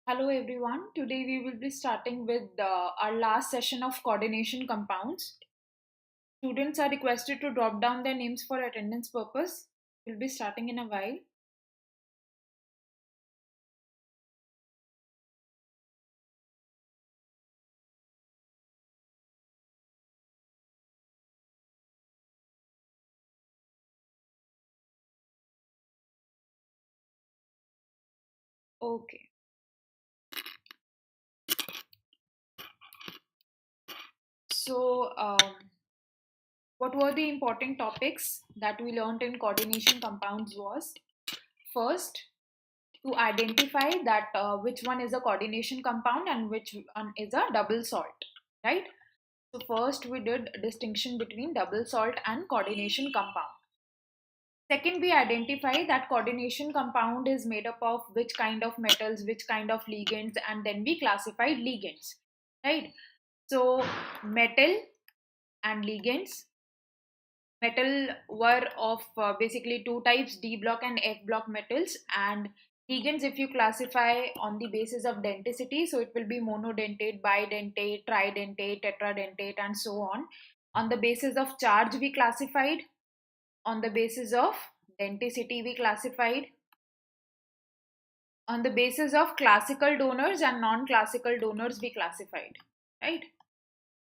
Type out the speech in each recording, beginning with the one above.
Hello everyone. Today we will be starting with our last session of coordination compounds. Students are requested to drop down their names for attendance purpose. We'll be starting in a while. Okay. So, what were the important topics that we learned in coordination compounds was first to identify that which one is a coordination compound and which one is a double salt, right? So first we did a distinction between double salt and coordination compound. Second, we identify that coordination compound is made up of which kind of metals, which kind of ligands, and then we classified ligands, right? So, metal and ligands. Metal were of basically two types, D block and F block metals, and ligands, if you classify on the basis of denticity, so it will be monodentate, bidentate, tridentate, tetradentate, and so on. On the basis of charge, we classified. On the basis of denticity, we classified. On the basis of classical donors and non-classical donors, we classified, right?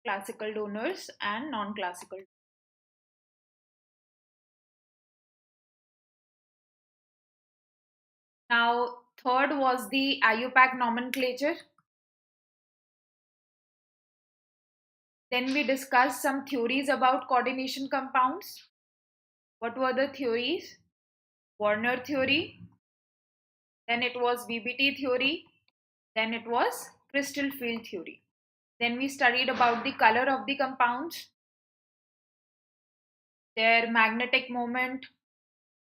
Classical donors and non-classical. Now, third was the IUPAC nomenclature. Then we discussed some theories about coordination compounds. What were the theories? Werner theory, then it was VBT theory, then it was crystal field theory. Then we studied about the color of the compounds, their magnetic moment,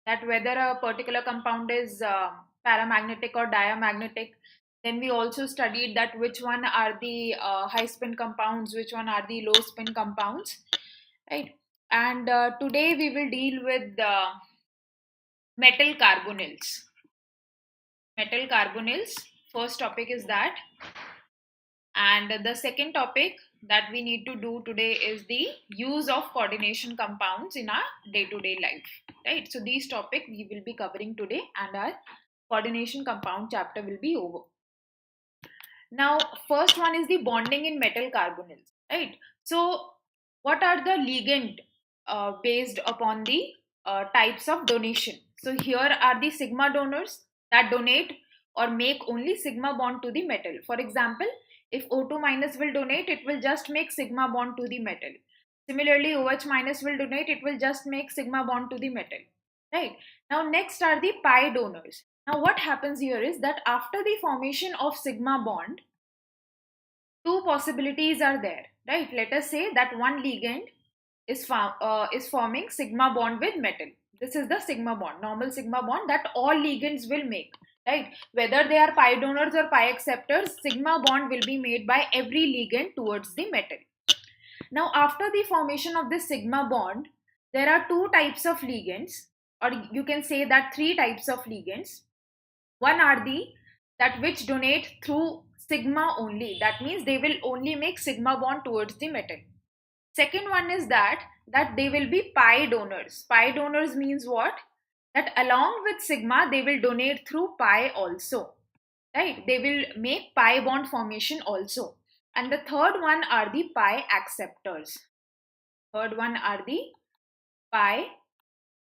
that whether a particular compound is paramagnetic or diamagnetic. Then we also studied that which one are the high spin compounds, which one are the low spin compounds, right? And today we will deal with metal carbonyls. Metal carbonyls, first topic is that. And the second topic that we need to do today is the use of coordination compounds in our day-to-day life, right? So these topics we will be covering today and our coordination compound chapter will be over. Now, first one is the bonding in metal carbonyls, right? So what are the ligand based upon the types of donation? So here are the sigma donors that donate or make only sigma bond to the metal. For example, if O2 minus will donate, it will just make sigma bond to the metal. Similarly, OH minus will donate, it will just make sigma bond to the metal, right? Now, next are the pi donors. Now, what happens here is that after the formation of sigma bond, two possibilities are there, right? Let us say that one ligand is forming sigma bond with metal. This is the sigma bond, normal sigma bond that all ligands will make, right? Whether they are pi donors or pi acceptors, sigma bond will be made by every ligand towards the metal. Now, after the formation of this sigma bond, there are two types of ligands, or you can say that three types of ligands. One are the that which donate through sigma only. That means they will only make sigma bond towards the metal. Second one is that they will be pi donors. Pi donors means what? That along with sigma, they will donate through pi also, right? They will make pi bond formation also. And the third one are the pi acceptors. Third one are the pi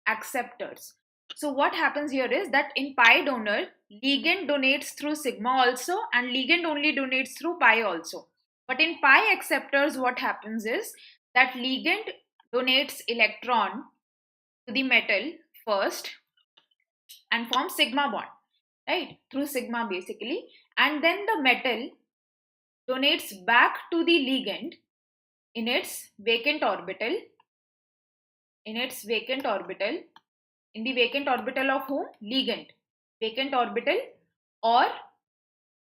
acceptors. So what happens here is that in pi donor, ligand donates through sigma also and ligand only donates through pi also. But in pi acceptors, what happens is that ligand donates electron to the metal first and forms sigma bond, right? Through sigma basically. And then the metal donates back to the ligand in its vacant orbital, in its vacant orbital, in the vacant orbital of whom? Ligand. Vacant orbital, or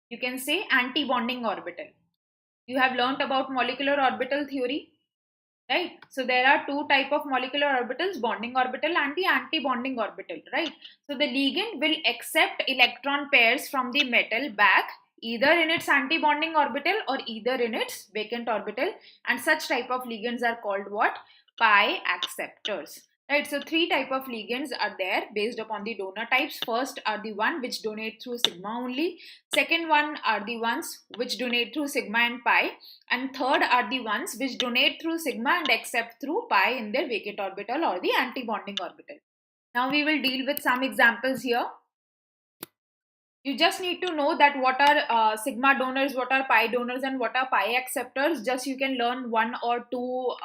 you can say anti-bonding orbital. You have learnt about molecular orbital theory, right? So there are two type of molecular orbitals, bonding orbital and the anti-bonding orbital, right? So the ligand will accept electron pairs from the metal back either in its anti-bonding orbital or either in its vacant orbital, and such type of ligands are called what? Pi acceptors. Right, so three type of ligands are there based upon the donor types. First are the one which donate through sigma only. Second one are the ones which donate through sigma and pi. And third are the ones which donate through sigma and accept through pi in their vacant orbital or the anti-bonding orbital. Now we will deal with some examples here. You just need to know that what are sigma donors, what are pi donors, and what are pi acceptors. Just you can learn one or two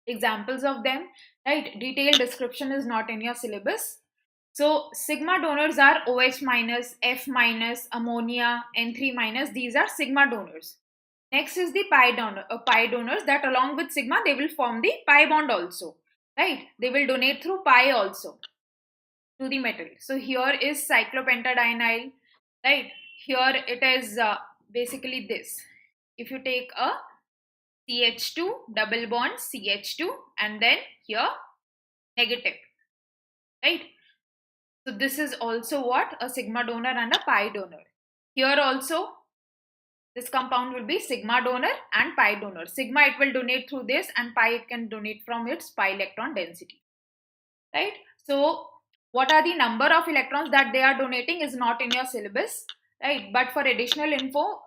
examples of them, right? Detailed description is not in your syllabus. So sigma donors are OH minus, F minus, ammonia, N3 minus. These are sigma donors. Next is the pi donors that along with sigma they will form the pi bond also, right? They will donate through pi also to the metal. So here is cyclopentadienyl, right? Here it is basically this. If you take a CH2 double bond CH2 and then here negative, right? So this is also what? A sigma donor and a pi donor. Here also this compound will be sigma donor and pi donor. Sigma it will donate through this and pi it can donate from its pi electron density, right? So what are the number of electrons that they are donating is not in your syllabus, right? But for additional info,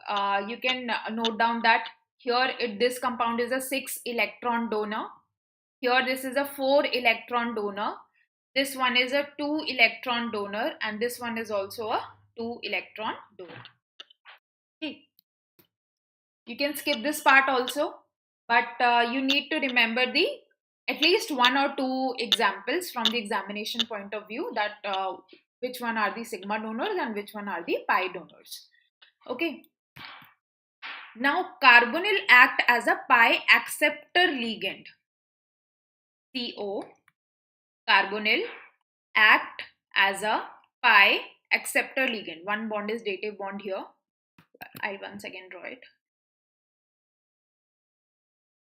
you can note down that here this compound is a 6 electron donor. Here this is a 4 electron donor. This one is a 2 electron donor and this one is also a 2 electron donor. Okay. You can skip this part also, but you need to remember the at least one or two examples from the examination point of view that which one are the sigma donors and which one are the pi donors. Okay. Now carbonyl act as a pi acceptor ligand. CO, carbonyl act as a pi acceptor ligand. One bond is dative bond here. I'll once again draw it.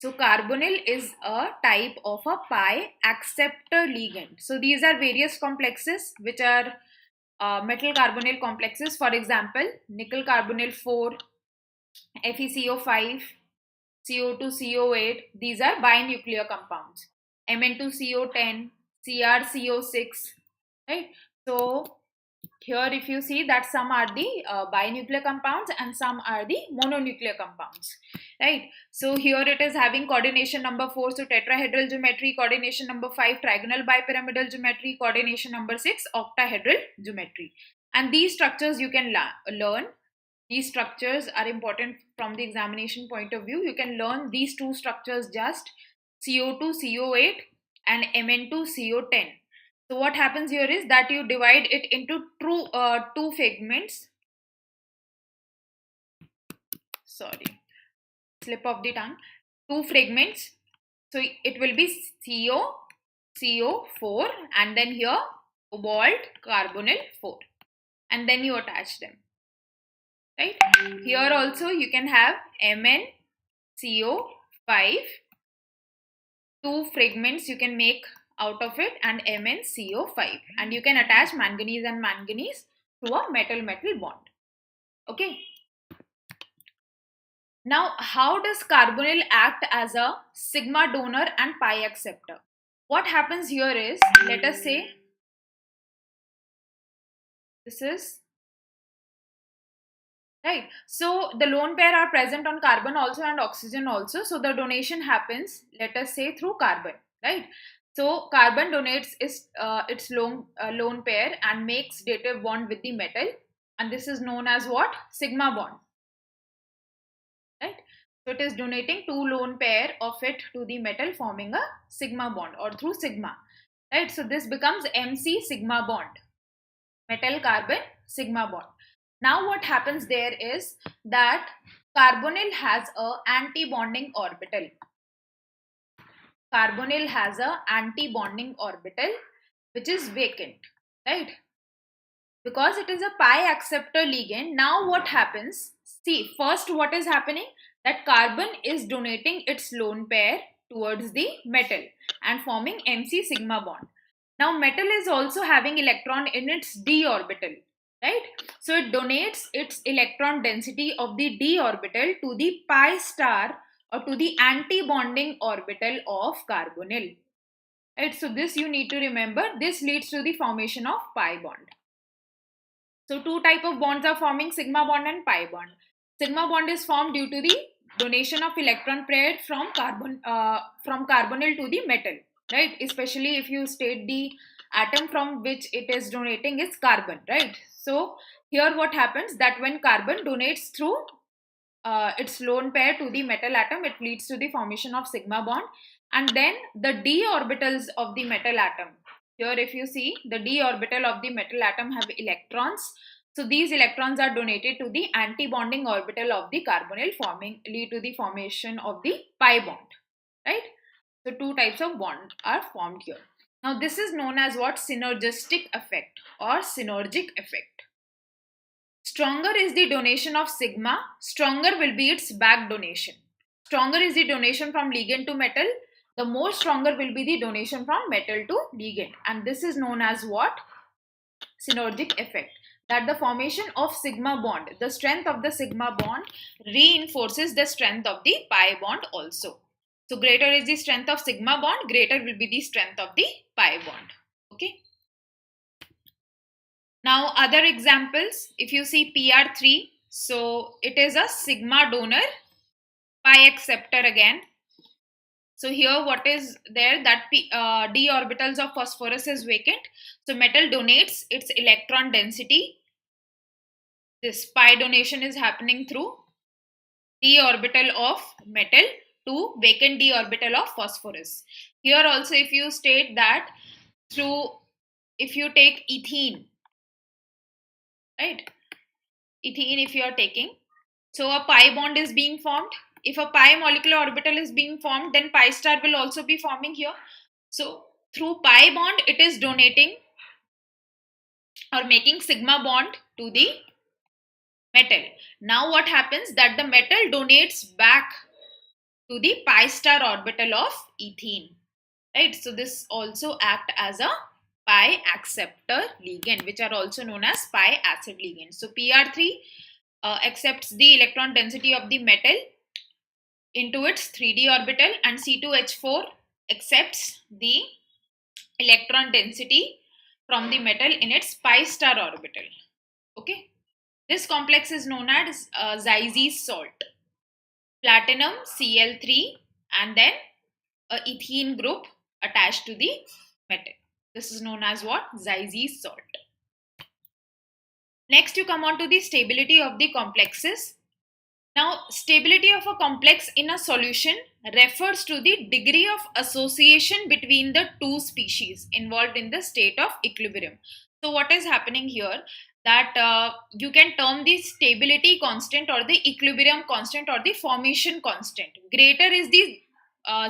So carbonyl is a type of a pi acceptor ligand. So these are various complexes which are metal carbonyl complexes. For example, nickel carbonyl 4, FeCO5, CO2CO8. These are binuclear compounds. Mn2CO10, CrCO6. Right. So here if you see that some are the binuclear compounds and some are the mononuclear compounds, right? So here it is having coordination number 4, so tetrahedral geometry, coordination number 5, trigonal bipyramidal geometry, coordination number 6, octahedral geometry. And these structures you can learn. These structures are important from the examination point of view. You can learn these two structures just CO2CO8 and Mn2CO10. So what happens here is that you divide it into two fragments. Sorry, slip of the tongue. Two fragments. So it will be CO4 and then here cobalt carbonyl 4 and then you attach them. Right? Here also you can have MnCO5. Two fragments you can make out of it and MnCO5 and you can attach manganese and manganese through a metal-metal bond. Okay. Now how does carbonyl act as a sigma donor and pi acceptor? What happens here is, let us say this is right. So the lone pair are present on carbon also and oxygen also. So the donation happens, let us say, through carbon, right? So carbon donates its lone pair and makes dative bond with the metal, and this is known as what? Sigma bond, right? So it is donating two lone pair of it to the metal, forming a sigma bond or through sigma, right? So this becomes MC sigma bond, metal carbon sigma bond. Now what happens there is that carbonyl has a anti-bonding orbital. Carbonyl has a anti-bonding orbital which is vacant, right? Because it is a pi acceptor ligand. Now what happens? See, first what is happening? That carbon is donating its lone pair towards the metal and forming MC sigma bond. Now metal is also having electron in its d orbital. right? So it donates its electron density of the d orbital to the pi star or to the anti-bonding orbital of carbonyl, right? So this you need to remember. This leads to the formation of pi bond. So two type of bonds are forming, sigma bond and pi bond. Sigma bond is formed due to the donation of electron pair from carbonyl to the metal, right? Especially if you state the atom from which it is donating is carbon, right? So here what happens that when carbon donates through its lone pair to the metal atom, it leads to the formation of sigma bond. And then the d orbitals of the metal atom, here if you see the d orbital of the metal atom have electrons, so these electrons are donated to the anti-bonding orbital of the carbonyl, forming lead to the formation of the pi bond, right? So two types of bond are formed here. Now this is known as what? Synergistic effect or synergic effect. Stronger is the donation of sigma, stronger will be its back donation. Stronger is the donation from ligand to metal, the more stronger will be the donation from metal to ligand. And this is known as what? Synergic effect. That the formation of sigma bond, the strength of the sigma bond reinforces the strength of the pi bond also. So greater is the strength of sigma bond, greater will be the strength of the pi bond. Okay. Now other examples, if you see PR3, so it is a sigma donor, pi acceptor again. So here what is there, that d orbitals of phosphorus is vacant. So metal donates its electron density. This pi donation is happening through d orbital of metal to vacant d orbital of phosphorus. Here also if you state that through, if you take ethene, right? Ethene if you are taking, so a pi bond is being formed. If a pi molecular orbital is being formed, then pi star will also be forming here. So through pi bond, it is donating or making sigma bond to the metal. Now what happens that the metal donates back to the pi star orbital of ethene, right? So this also act as a pi acceptor ligand, which are also known as pi acid ligands. So PR3 accepts the electron density of the metal into its 3d orbital, and C2H4 accepts the electron density from the metal in its pi star orbital. Okay, this complex is known as Zeise's salt. Platinum Cl3 and then a ethene group attached to the metal. This is known as what? Zeise's salt. Next you come on to the stability of the complexes. Now, stability of a complex in a solution refers to the degree of association between the two species involved in the state of equilibrium. So, what is happening here? That you can term the stability constant or the equilibrium constant or the formation constant. Greater is the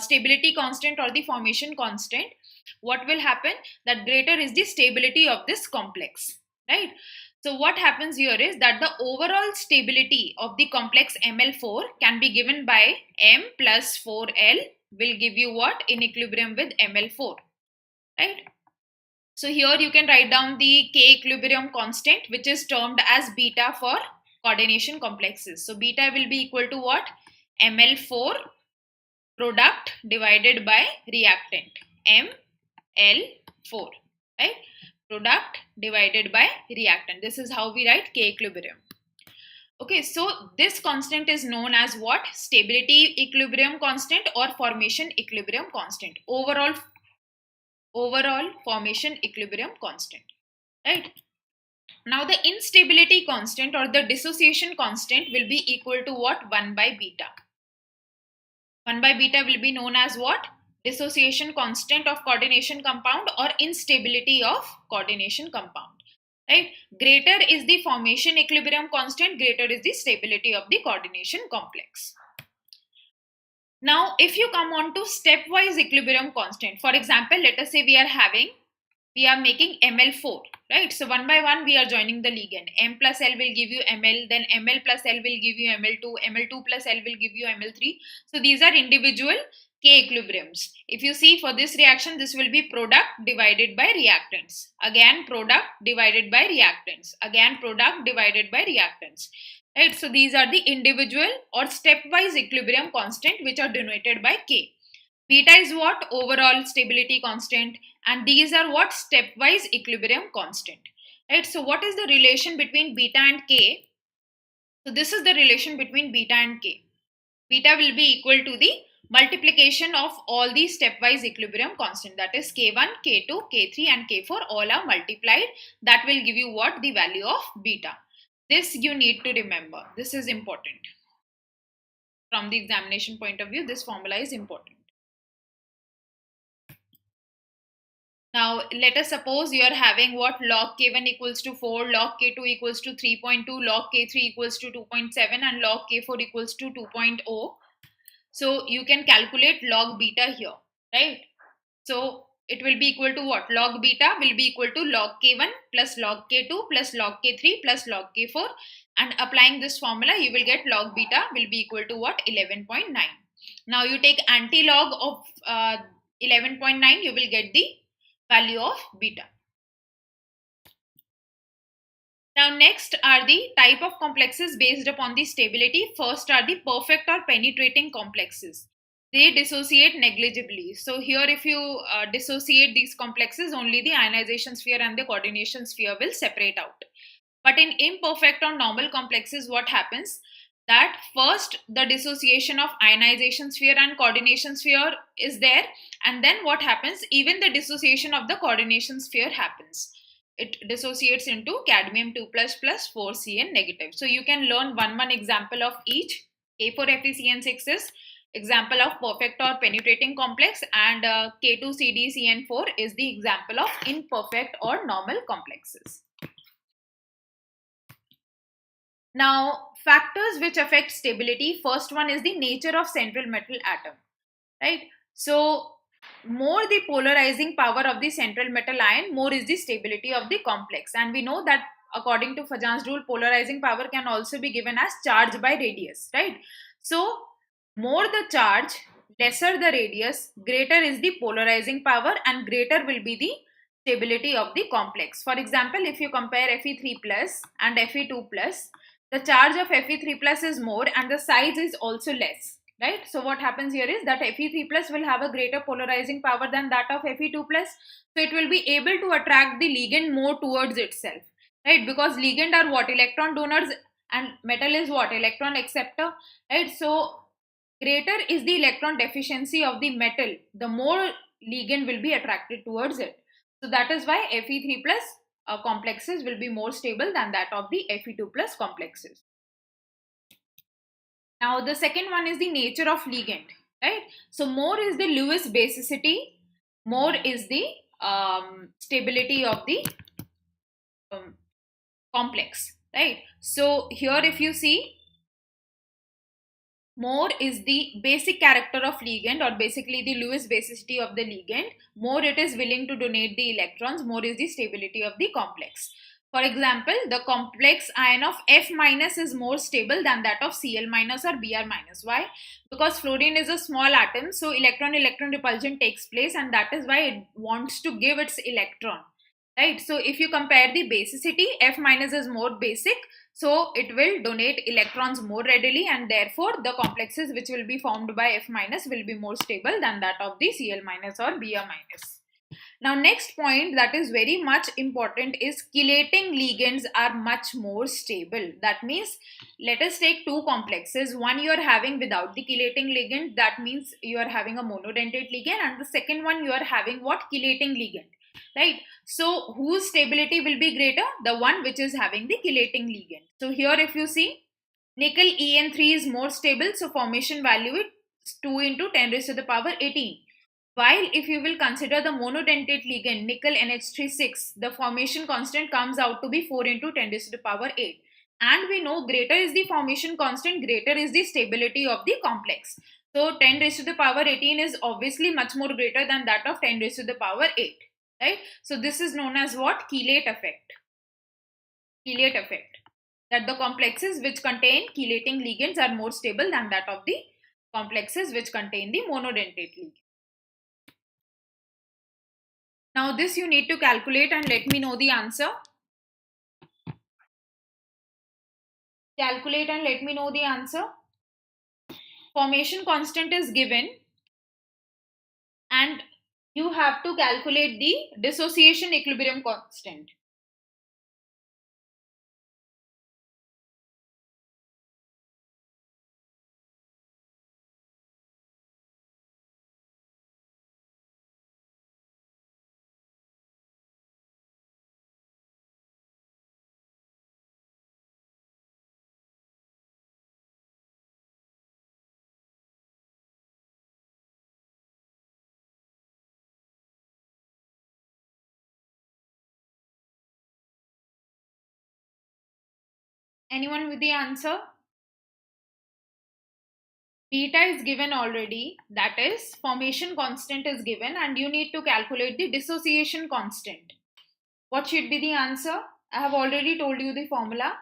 stability constant or the formation constant. What will happen? That greater is the stability of this complex, right? So what happens here is that the overall stability of the complex Ml4 can be given by M plus 4L will give you what? In equilibrium with Ml4, right? So here you can write down the K equilibrium constant, which is termed as beta for coordination complexes. So beta will be equal to what? Ml4 product divided by reactant, Ml4, right? Product divided by reactant. This is how we write K equilibrium. Okay, so this constant is known as what? Stability equilibrium constant or formation equilibrium constant. Overall formation equilibrium constant, right? Now the instability constant or the dissociation constant will be equal to what? 1 by beta. 1 by beta will be known as what? Dissociation constant of coordination compound or instability of coordination compound, right? Greater is the formation equilibrium constant, greater is the stability of the coordination complex. Now if you come on to stepwise equilibrium constant, for example, let us say we are making Ml4, right? So one by one we are joining the ligand. M plus L will give you Ml, then Ml plus L will give you Ml2, Ml2 plus L will give you Ml3. So these are individual K equilibriums. If you see for this reaction, this will be product divided by reactants. Again, product divided by reactants. Again, product divided by reactants. Right? So these are the individual or stepwise equilibrium constant which are denoted by K. Beta is what? Overall stability constant. And these are what? Stepwise equilibrium constant. Right? So what is the relation between beta and K? So this is the relation between beta and K. Beta will be equal to the multiplication of all the stepwise equilibrium constant, that is K1, K2, K3 and K4 all are multiplied. That will give you what? The value of beta. This you need to remember. This is important. From the examination point of view, this formula is important. Now, let us suppose you are having what? Log K1 equals to 4, log K2 equals to 3.2, log K3 equals to 2.7 and log K4 equals to 2.0. So you can calculate log beta here, right? So it will be equal to what? Log beta will be equal to log K1 plus log K2 plus log K3 plus log K4. And applying this formula, you will get log beta will be equal to what? 11.9. Now you take anti-log of 11.9, you will get the value of beta. Now next are the type of complexes based upon the stability. First are the perfect or penetrating complexes. They dissociate negligibly. So here if you dissociate these complexes, only the ionization sphere and the coordination sphere will separate out. But in imperfect or normal complexes, what happens? That first the dissociation of ionization sphere and coordination sphere is there, and then what happens? Even the dissociation of the coordination sphere happens. It dissociates into cadmium 2 plus 4Cn negative. So you can learn one example of each. K4FeCN6 is example of perfect or penetrating complex, and K2CdCN4 is the example of imperfect or normal complexes. Now, factors which affect stability. First one is the nature of central metal atom, right? So, more the polarizing power of the central metal ion, more is the stability of the complex. And we know that according to Fajan's rule, polarizing power can also be given as charge by radius, right? So, more the charge, lesser the radius, greater is the polarizing power and greater will be the stability of the complex. For example, if you compare Fe3 plus and Fe2 plus, the charge of Fe3 plus is more and the size is also less, right? So what happens here is that Fe3 plus will have a greater polarizing power than that of Fe2 plus. So it will be able to attract the ligand more towards itself, right? Because ligand are what? Electron donors, and metal is what? Electron acceptor, right? So greater is the electron deficiency of the metal, the more ligand will be attracted towards it. So that is why Fe3 plus complexes will be more stable than that of the Fe2 plus complexes. Now the second one is the nature of ligand, right? So more is the Lewis basicity, more is the stability of the complex, right? So here if you see, more is the basic character of ligand, or basically the Lewis basicity of the ligand. More it is willing to donate the electrons, more is the stability of the complex. For example, the complex ion of F minus is more stable than that of Cl minus or Br minus. Why? Because fluorine is a small atom, so electron-electron repulsion takes place, and that is why it wants to give its electron, right? So if you compare the basicity, F minus is more basic, so it will donate electrons more readily, and therefore the complexes which will be formed by F minus will be more stable than that of the Cl minus or Br minus. Now next point that is very much important is chelating ligands are much more stable. That means let us take two complexes. One you are having without the chelating ligand, that means you are having a monodentate ligand, and the second one you are having what? Chelating ligand, right? So whose stability will be greater? The one which is having the chelating ligand. So here if you see, nickel En3 is more stable, so formation value is 2 into 10 raised to the power 18. While if you will consider the monodentate ligand nickel NH36, the formation constant comes out to be 4 into 10 raised to the power 8. And we know greater is the formation constant, greater is the stability of the complex. So 10 raised to the power 18 is obviously much more greater than that of 10 raised to the power 8. Right? So this is known as what? Chelate effect. Chelate effect. That the complexes which contain chelating ligands are more stable than that of the complexes which contain the monodentate ligand. Now this you need to calculate and let me know the answer. Calculate and let me know the answer. Formation constant is given and you have to calculate the dissociation equilibrium constant. Anyone with the answer? Beta is given already, that is formation constant is given and you need to calculate the dissociation constant. What should be the answer? I have already told you the formula.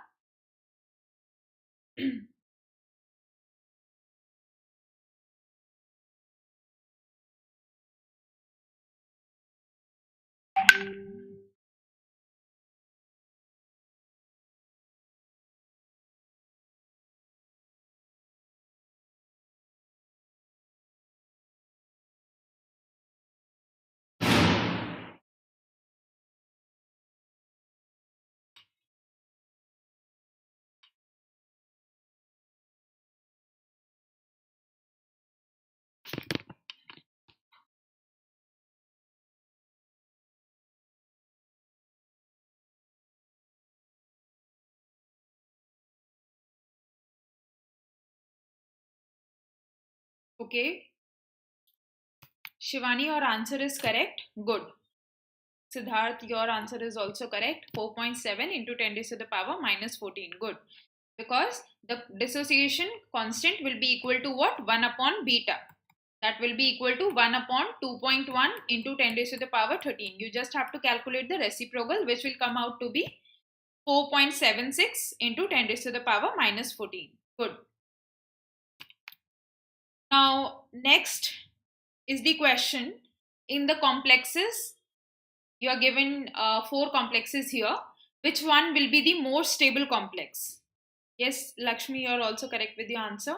Okay. Shivani, your answer is correct. Good. Siddharth, your answer is also correct. 4.7 into 10 raised to the power minus 14. Good. Because the dissociation constant will be equal to what? 1 upon beta. That will be equal to 1 upon 2.1 into 10 raised to the power 13. You just have to calculate the reciprocal, which will come out to be 4.76 into 10 raised to the power minus 14. Good. Now, next is the question. In the complexes, you are given 4 complexes here. Which one will be the more stable complex? Yes, Lakshmi, you are also correct with the answer.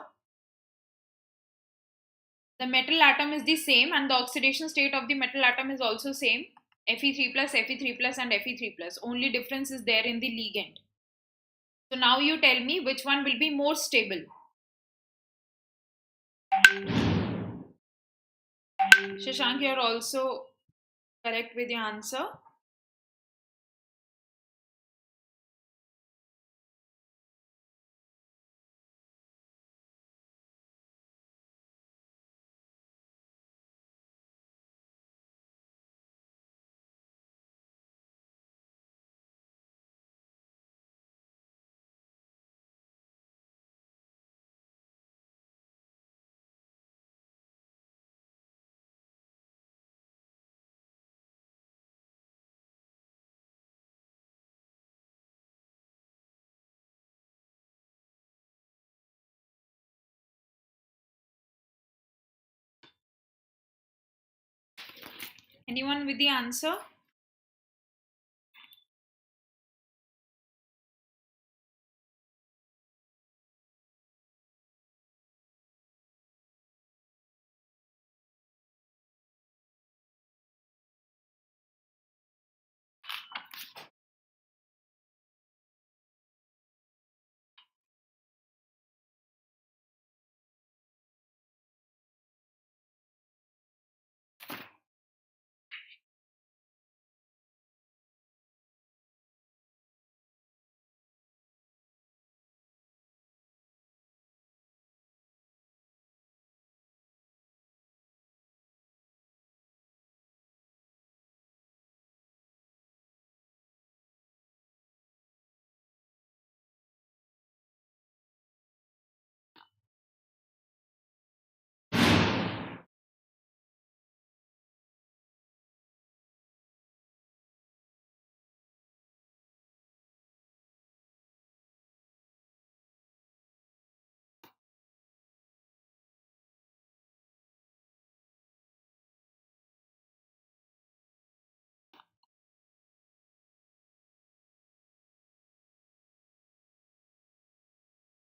The metal atom is the same and the oxidation state of the metal atom is also same. Fe3 plus, Fe3 plus and Fe3 plus. Only difference is there in the ligand. So now you tell me which one will be more stable. Shashank, you are also correct with the answer. Anyone with the answer?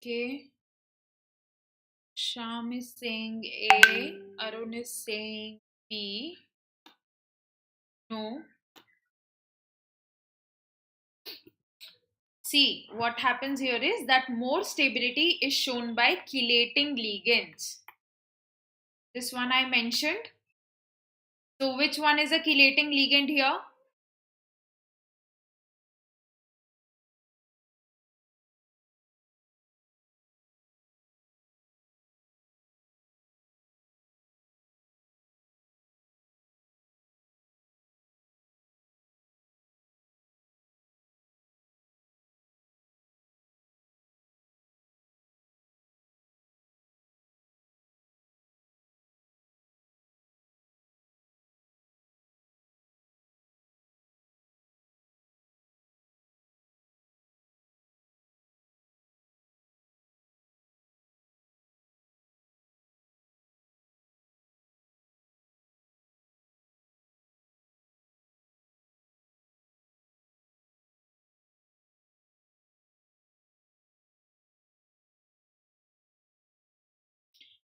Okay. Sham is saying A. Arun is saying B. No. See, what happens here is that more stability is shown by chelating ligands. This one I mentioned. So which one is a chelating ligand here?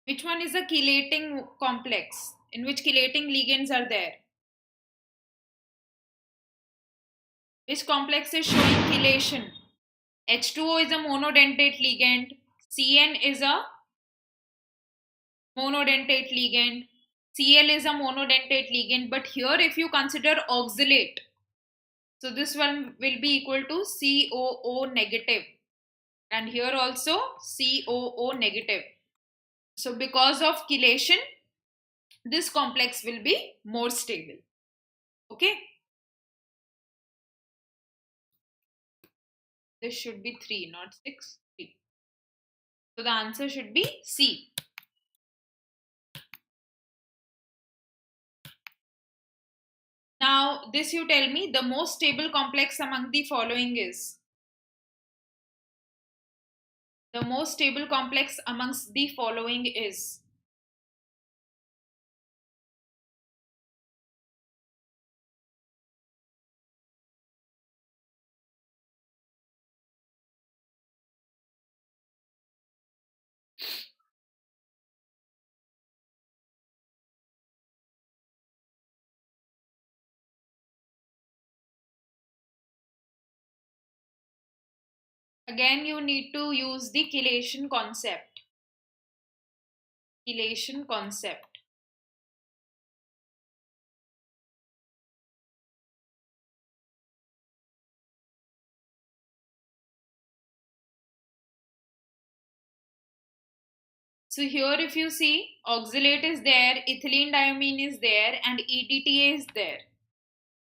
Which one is a chelating complex in which chelating ligands are there? Which complex is showing chelation? H2O is a monodentate ligand. CN is a monodentate ligand. Cl is a monodentate ligand. But here if you consider oxalate, so this one will be equal to COO negative. And here also COO negative. So because of chelation, this complex will be more stable. Okay. This should be 3, not 6. 3. So the answer should be C. Now, this you tell me the most stable complex among the following is. The most stable complex amongst the following is. Again, you need to use the chelation concept. Chelation concept. So here if you see, oxalate is there, ethylene diamine is there, and EDTA is there,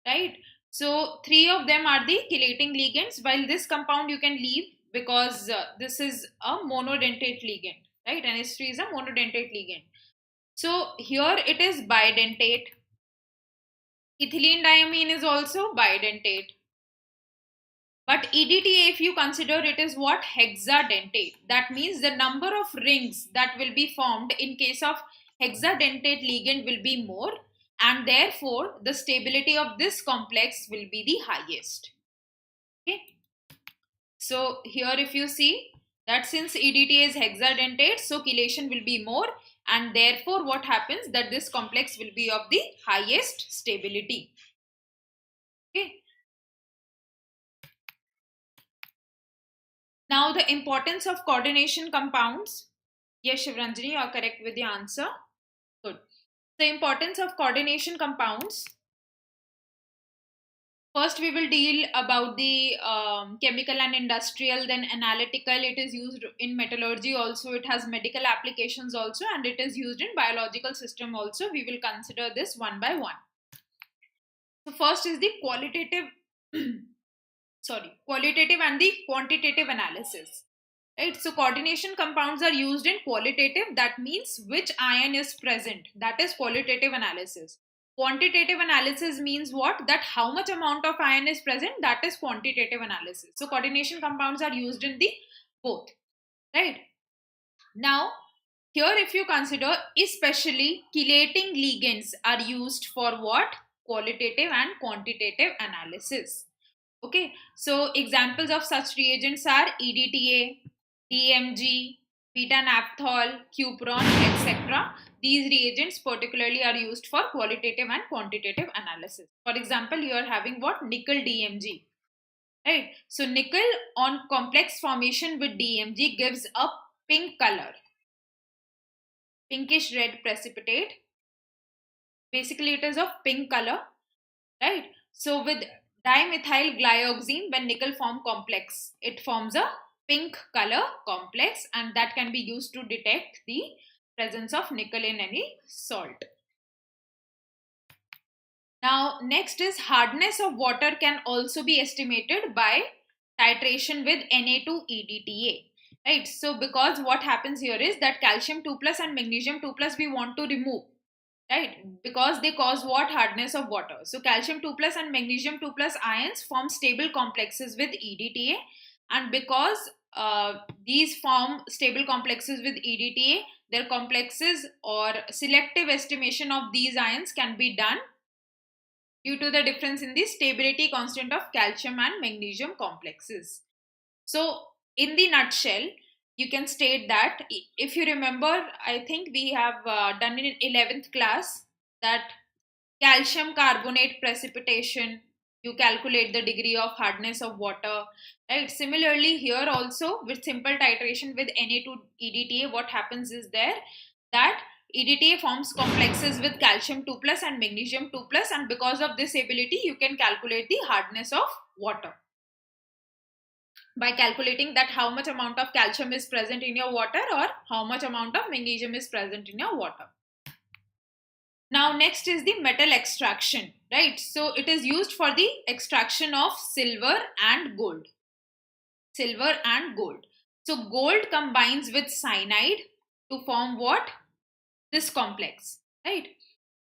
right? So three of them are the chelating ligands, while this compound you can leave because this is a monodentate ligand, right? NH3 is a monodentate ligand. So here it is bidentate. Ethylene diamine is also bidentate. But EDTA, if you consider it is what? Hexadentate. That means the number of rings that will be formed in case of hexadentate ligand will be more, and therefore the stability of this complex will be the highest. Okay. So here if you see that since EDTA is hexadentate, so chelation will be more, and therefore what happens that this complex will be of the highest stability. Okay. Now the importance of coordination compounds. Yes, Shivranjani, you are correct with the answer. Good. The importance of coordination compounds. First, we will deal about the chemical and industrial, then analytical. It is used in metallurgy also. It has medical applications also, and it is used in biological system also. We will consider this one by one. So first is the qualitative, qualitative and the quantitative analysis. Right, so coordination compounds are used in qualitative, that means which ion is present, that is qualitative analysis. Quantitative analysis means what? That how much amount of ion is present, that is quantitative analysis. So coordination compounds are used in the both, right? Now, here if you consider, especially chelating ligands are used for what? Qualitative and quantitative analysis. Okay, so examples of such reagents are EDTA, DMG, beta-naphthol, cupron, etc. These reagents particularly are used for qualitative and quantitative analysis. For example, you are having what? Nickel DMG. Right. So nickel on complex formation with DMG gives a pink color, pinkish red precipitate. Basically, it is of pink color, right? So with dimethyl glyoxine, when nickel form complex, it forms a pink color complex, and that can be used to detect the presence of nickel in any salt. Now, next is hardness of water can also be estimated by titration with Na2EDTA. Right. So, because what happens here is that calcium 2 plus and magnesium 2 plus we want to remove, right? Because they cause what? Hardness of water. So, calcium 2 plus and magnesium 2 plus ions form stable complexes with EDTA, and because these form stable complexes with EDTA, their complexes or selective estimation of these ions can be done due to the difference in the stability constant of calcium and magnesium complexes. So, in the nutshell, you can state that if you remember, I think we have done in 11th class that calcium carbonate precipitation, you calculate the degree of hardness of water, right? Similarly, here also with simple titration with Na2EDTA, what happens is there that EDTA forms complexes with calcium 2 plus and magnesium 2 plus, and because of this ability, you can calculate the hardness of water by calculating that how much amount of calcium is present in your water or how much amount of magnesium is present in your water. Now, next is the metal extraction, right? So, it is used for the extraction of silver and gold. Silver and gold. So, gold combines with cyanide to form what? This complex, right?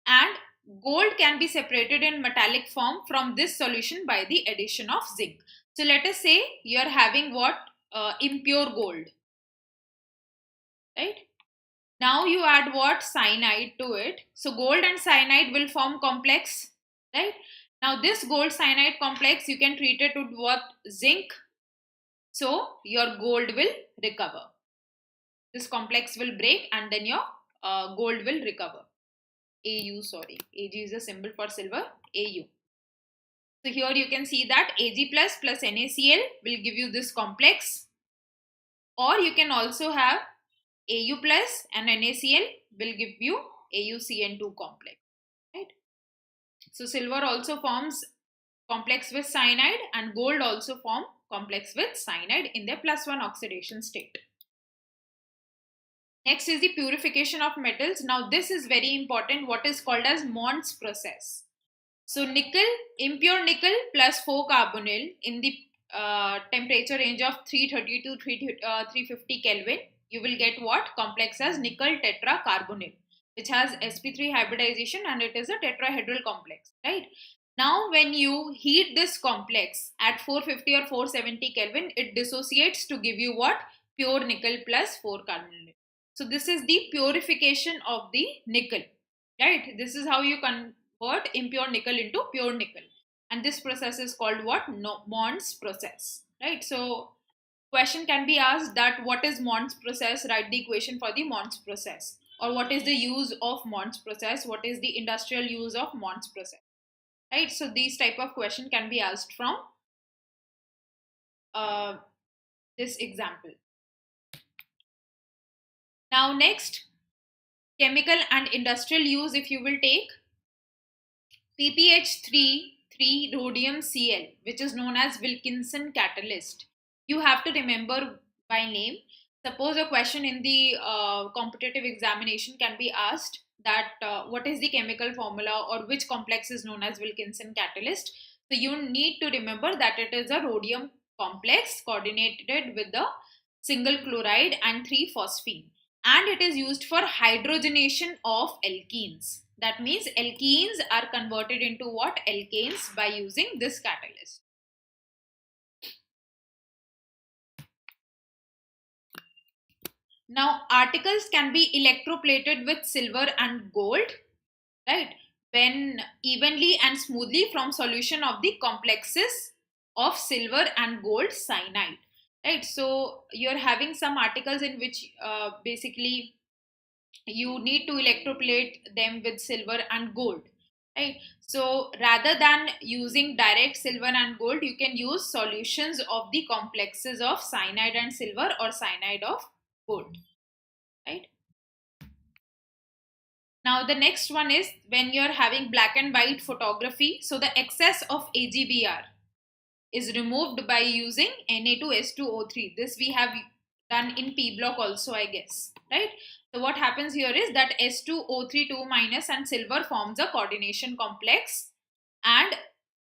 And gold can be separated in metallic form from this solution by the addition of zinc. So, let us say you are having what? Impure gold, right? Now you add what? Cyanide to it. So gold and cyanide will form complex, right? Now this gold cyanide complex, you can treat it with what? Zinc. So your gold will recover. This complex will break and then your gold will recover. AU, sorry. Ag is a symbol for silver. AU. So here you can see that Ag plus NaCl will give you this complex. Or you can also have Au plus and NaCl will give you AuCN2 complex, right? So silver also forms complex with cyanide and gold also form complex with cyanide in their +1 oxidation state. Next is the purification of metals. Now this is very important, what is called as Mond's process. So nickel, impure nickel plus 4-carbonyl in the temperature range of 330 to 350 Kelvin, you will get what? Complex as nickel tetracarbonyl, which has sp3 hybridization and it is a tetrahedral complex, right? Now when you heat this complex at 450 or 470 Kelvin, it dissociates to give you what? Pure nickel plus 4-carbonyl. So this is the purification of the nickel, right? This is how you convert impure nickel into pure nickel, and this process is called what? Mond's process, right? So question can be asked that what is Mond's process? Write the equation for the Mond's process, or what is the use of Mond's process? What is the industrial use of Mond's process, right? So these type of question can be asked from this example. Now next, chemical and industrial use, if you will take PPH3 rhodium Cl, which is known as Wilkinson catalyst. You have to remember by name. Suppose a question in the competitive examination can be asked that what is the chemical formula or which complex is known as Wilkinson catalyst. So you need to remember that it is a rhodium complex coordinated with the single chloride and 3-phosphine, and it is used for hydrogenation of alkenes. That means alkenes are converted into what? Alkanes by using this catalyst. Now articles can be electroplated with silver and gold, right? When evenly and smoothly from solution of the complexes of silver and gold cyanide. right? So you're having some articles in which basically you need to electroplate them with silver and gold, right? So rather than using direct silver and gold, you can use solutions of the complexes of cyanide and silver or cyanide of gold, right? Now the next one is when you're having black and white photography, so the excess of AGBR is removed by using Na2S2O3. This we have done in P block also, I guess, right? So what happens here is that S2O3 2 minus and silver forms a coordination complex, and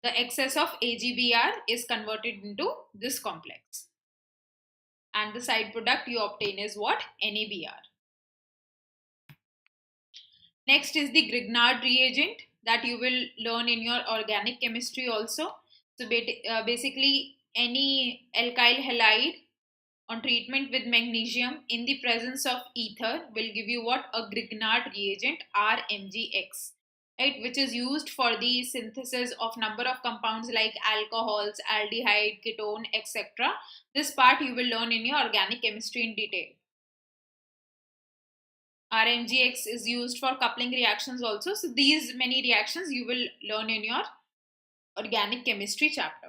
the excess of AGBR is converted into this complex, and the side product you obtain is what? NABR. Next is the Grignard reagent that you will learn in your organic chemistry also. So basically, any alkyl halide on treatment with magnesium in the presence of ether will give you what? A Grignard reagent, RMGX, right, which is used for the synthesis of number of compounds like alcohols, aldehyde, ketone, etc. This part you will learn in your organic chemistry in detail. RMGX is used for coupling reactions also. So these many reactions you will learn in your organic chemistry chapter.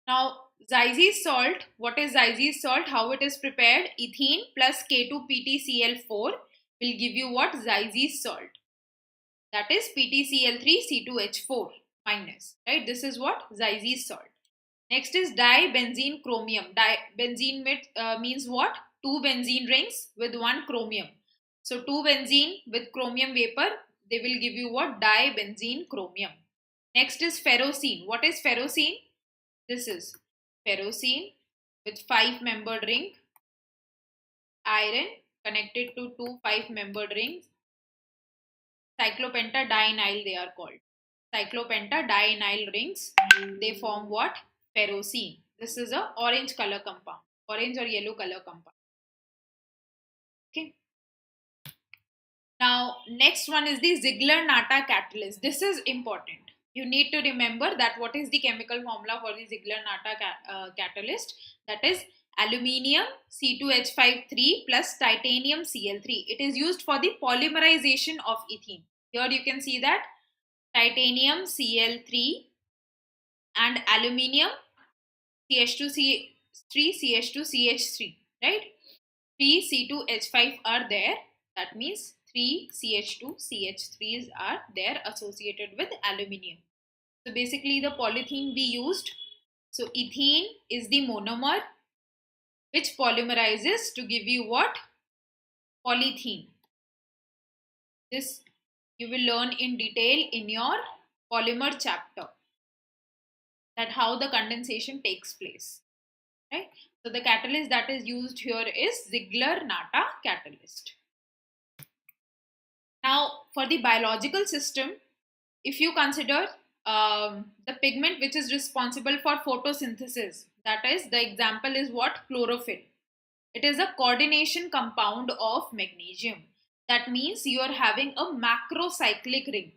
Now, Zeise's salt. What is Zeise's salt? How it is prepared? Ethene plus K2PtCl4 will give you what? Zeise's salt. That is PtCl3C2H4 minus. Right? This is what? Zeise's salt. Next is dibenzene chromium. Benzene means what? Two benzene rings with one chromium. So two benzene with chromium vapor, they will give you what? Dibenzene chromium. Next is ferrocene. What is ferrocene? This is ferrocene with 5-membered ring, iron connected to two 5-membered rings, cyclopentadienyl they are called. Cyclopentadienyl rings, they form what? Ferrocene. This is a orange color compound, orange or yellow color compound. Okay. Now, next one is the Ziegler-Natta catalyst. This is important. You need to remember that what is the chemical formula for the Ziegler-Natta catalyst? That is aluminium C2H53 plus titanium Cl3. It is used for the polymerization of ethene. Here you can see that titanium Cl3 and aluminium CH2C3 CH2CH3, right? 3 C2H5 are there. That means 3 CH2CH3s are there associated with aluminium. So basically the polythene we used. So ethene is the monomer which polymerizes to give you what? Polythene. This you will learn in detail in your polymer chapter, that how the condensation takes place, right? So the catalyst that is used here is Ziegler-Natta catalyst. Now for the biological system, if you consider the pigment which is responsible for photosynthesis, that is, the example is what? Chlorophyll. It is a coordination compound of magnesium. That means you are having a macrocyclic ring.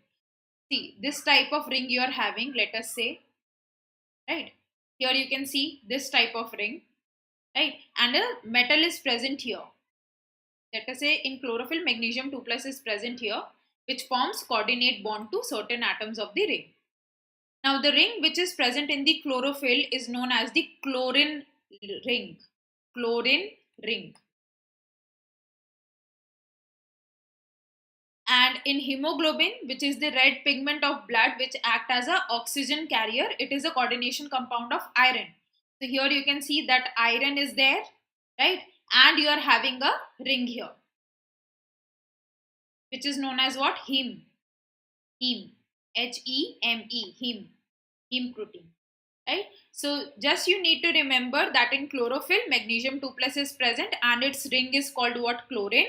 See, this type of ring you are having, let us say, right? Here you can see this type of ring, right? And a metal is present here. Let us say in chlorophyll, magnesium 2 plus is present here, which forms coordinate bond to certain atoms of the ring. Now the ring which is present in the chlorophyll is known as the chlorine ring. Chlorine ring. And in hemoglobin, which is the red pigment of blood which act as a oxygen carrier, it is a coordination compound of iron. So here you can see that iron is there, right? And you are having a ring here, which is known as what? Heme. Heme. H-E-M-E. Heme. Heme protein. Right? So just you need to remember that in chlorophyll, magnesium 2 plus is present and its ring is called what? Chlorine.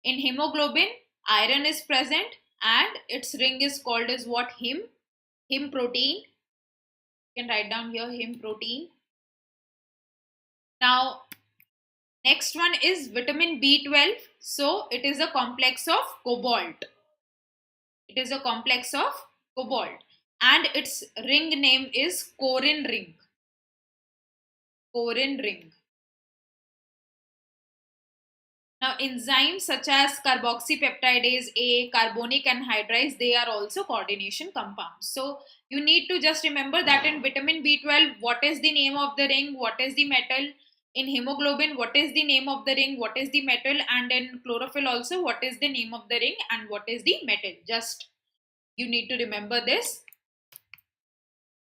In hemoglobin, iron is present and its ring is called as what? Heme. Heme protein. You can write down here heme protein. Now, next one is vitamin B12. So it is a complex of cobalt. It is a complex of cobalt and its ring name is Corin ring. Corin ring. Now, enzymes such as carboxypeptidase A, carbonic anhydrase, they are also coordination compounds. So, you need to just remember that in vitamin B12, what is the name of the ring, what is the metal. In hemoglobin, what is the name of the ring, what is the metal. And in chlorophyll also, what is the name of the ring and what is the metal. Just you need to remember this.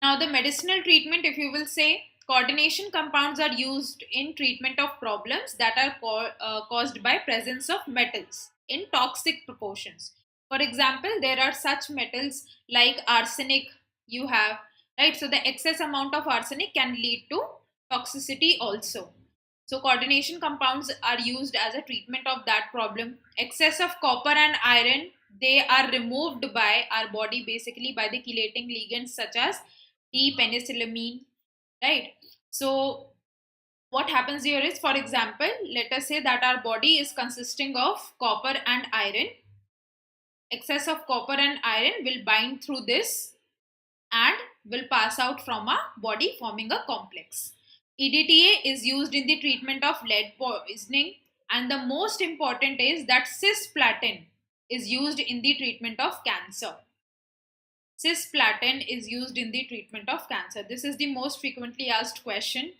Now, the medicinal treatment, if you will say, coordination compounds are used in treatment of problems that are caused by presence of metals in toxic proportions. For example, there are such metals like arsenic you have, right? So, the excess amount of arsenic can lead to toxicity also. So, coordination compounds are used as a treatment of that problem. Excess of copper and iron, they are removed by our body basically by the chelating ligands such as D-penicillamine, right? So what happens here is, for example, let us say that our body is consisting of copper and iron. Excess of copper and iron will bind through this and will pass out from our body, forming a complex. EDTA is used in the treatment of lead poisoning, and the most important is that cisplatin is used in the treatment of cancer. Cisplatin is used in the treatment of cancer. This is the most frequently asked question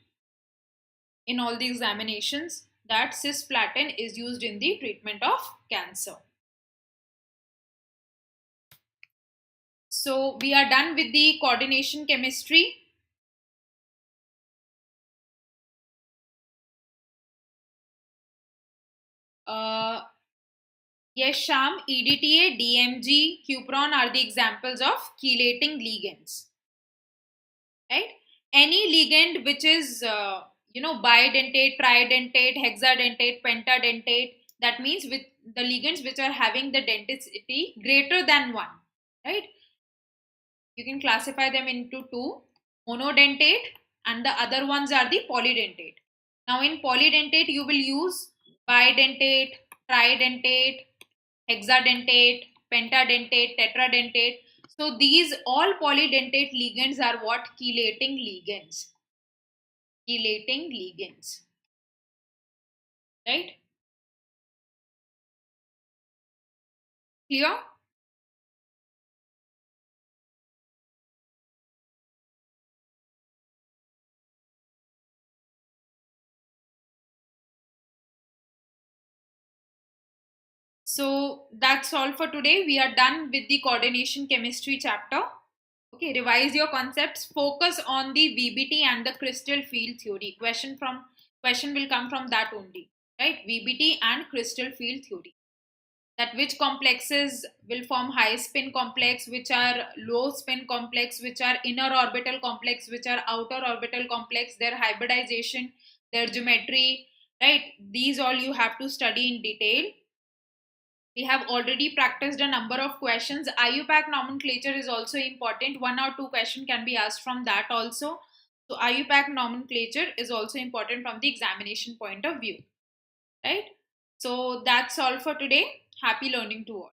in all the examinations, that cisplatin is used in the treatment of cancer. So we are done with the coordination chemistry. Uh, yes, Sham, EDTA, DMG, cupron are the examples of chelating ligands. Right? Any ligand which is bidentate, tridentate, hexadentate, pentadentate, that means with the ligands which are having the denticity greater than 1, right? You can classify them into two: monodentate, and the other ones are the polydentate. Now in polydentate you will use bidentate, tridentate, hexadentate, pentadentate, tetradentate. So these all polydentate ligands are what? Chelating ligands. Chelating ligands. Right? Clear? So that's all for today. We are done with the coordination chemistry chapter. Okay, revise your concepts. Focus on the VBT and the crystal field theory. Question will come from that only, right? VBT and crystal field theory. That which complexes will form high spin complex, which are low spin complex, which are inner orbital complex, which are outer orbital complex, their hybridization, their geometry, right? These all you have to study in detail. We have already practiced a number of questions. IUPAC nomenclature is also important. One or two questions can be asked from that also. So IUPAC nomenclature is also important from the examination point of view, right? So that's all for today. Happy learning to all.